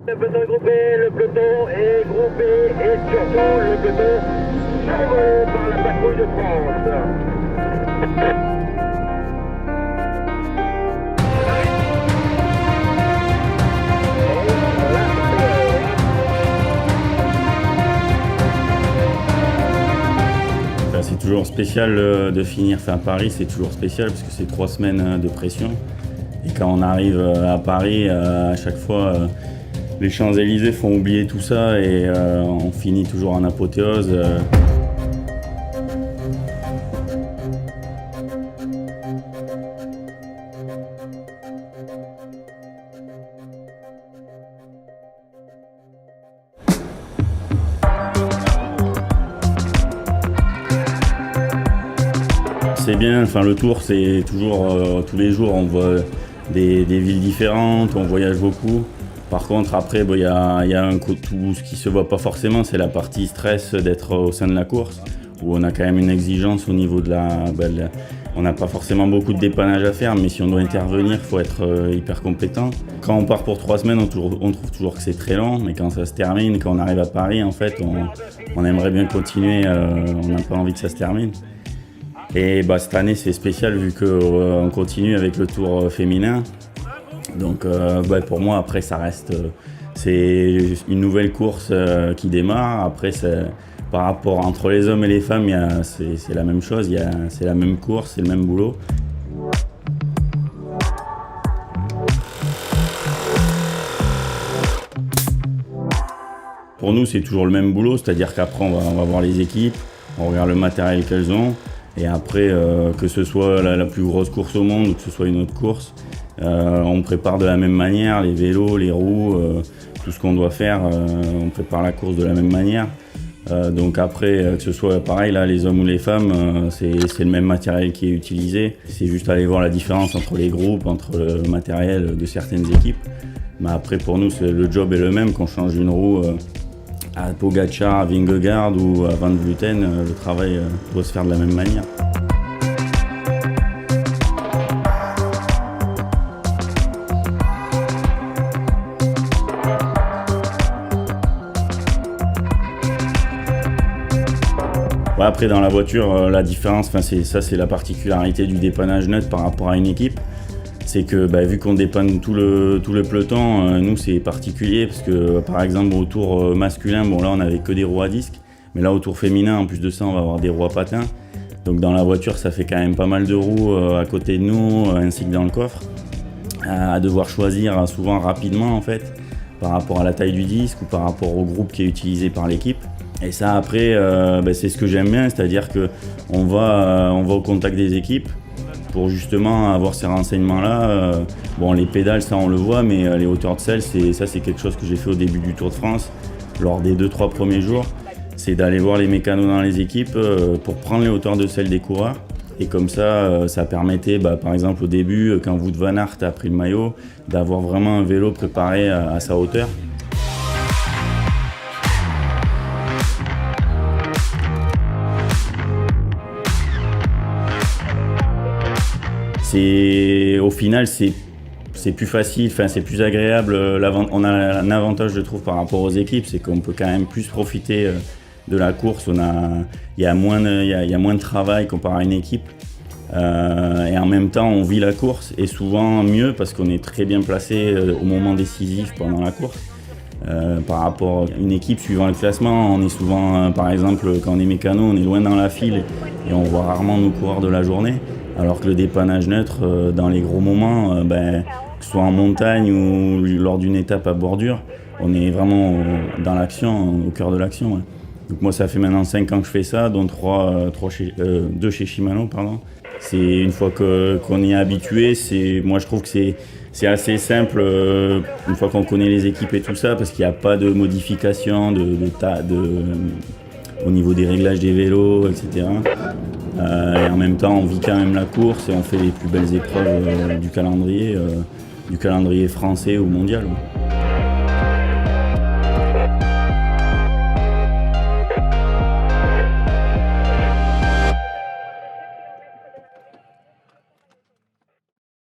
Le peloton est groupé, le peloton est groupé et surtout le peloton survolé par la patrouille de France. C'est toujours spécial de finir à Paris, c'est toujours spécial parce que c'est 3 semaines de pression. Et quand on arrive à Paris, à chaque fois, les Champs-Élysées font oublier tout ça et on finit toujours en apothéose. C'est bien, enfin le tour c'est toujours tous les jours on voit des villes différentes, on voyage beaucoup. Par contre après il y a tout ce qui se voit pas forcément, c'est la partie stress d'être au sein de la course où on a quand même une exigence au niveau de on n'a pas forcément beaucoup de dépannage à faire, mais si on doit intervenir, il faut être hyper compétent. Quand on part pour 3 semaines, on trouve toujours que c'est très long, mais quand ça se termine, quand on arrive à Paris, en fait, on aimerait bien continuer, on n'a pas envie que ça se termine. Et cette année c'est spécial vu qu'on continue avec le tour féminin. Donc pour moi après ça reste c'est une nouvelle course qui démarre. Après par rapport entre les hommes et les femmes c'est la même chose, c'est la même course, c'est le même boulot. Pour nous c'est toujours le même boulot, c'est-à-dire qu'après on va voir les équipes, on regarde le matériel qu'elles ont. Et après, que ce soit la plus grosse course au monde ou que ce soit une autre course, on prépare de la même manière, les vélos, les roues, tout ce qu'on doit faire, on prépare la course de la même manière. Donc après, que ce soit pareil, là, les hommes ou les femmes, c'est le même matériel qui est utilisé. C'est juste aller voir la différence entre les groupes, entre le matériel de certaines équipes. Mais après, pour nous, le job est le même, qu'on change une roue à Pogacar, à Vingegaard ou à Van Vleuten, le travail doit se faire de la même manière. Après dans la voiture, la différence, c'est la particularité du dépannage neutre par rapport à une équipe. C'est que vu qu'on dépanne tout le peloton, nous c'est particulier parce que par exemple au tour masculin, là on n'avait que des roues à disque, mais là au tour féminin en plus de ça on va avoir des roues à patins. Donc dans la voiture ça fait quand même pas mal de roues à côté de nous ainsi que dans le coffre, à devoir choisir souvent rapidement en fait par rapport à la taille du disque ou par rapport au groupe qui est utilisé par l'équipe. Et ça après c'est ce que j'aime bien, c'est-à-dire qu'on va au contact des équipes pour justement avoir ces renseignements-là. Les pédales, ça on le voit, mais les hauteurs de selle, c'est quelque chose que j'ai fait au début du Tour de France, lors des 2-3 premiers jours. C'est d'aller voir les mécanos dans les équipes pour prendre les hauteurs de selle des coureurs. Et comme ça, ça permettait, par exemple au début, quand Wout van Aert a pris le maillot, d'avoir vraiment un vélo préparé à sa hauteur. Au final, c'est plus facile, c'est plus agréable. On a un avantage, je trouve, par rapport aux équipes, c'est qu'on peut quand même plus profiter de la course. Il y a moins de travail comparé à une équipe. Et en même temps, on vit la course et souvent mieux parce qu'on est très bien placé au moment décisif pendant la course. Par rapport à une équipe suivant le classement, on est souvent, par exemple, quand on est mécano, on est loin dans la file et on voit rarement nos coureurs de la journée. Alors que le dépannage neutre, dans les gros moments, que ce soit en montagne ou lors d'une étape à bordure, on est vraiment dans l'action, au cœur de l'action. Ouais. Donc moi, ça fait maintenant 5 ans que je fais ça, dont 2 chez Shimano. C'est une fois qu'on y est habitué, moi je trouve que c'est assez simple une fois qu'on connaît les équipes et tout ça, parce qu'il n'y a pas de modification au niveau des réglages des vélos, etc. Et en même temps, on vit quand même la course et on fait les plus belles épreuves du calendrier français ou mondial. Ouais.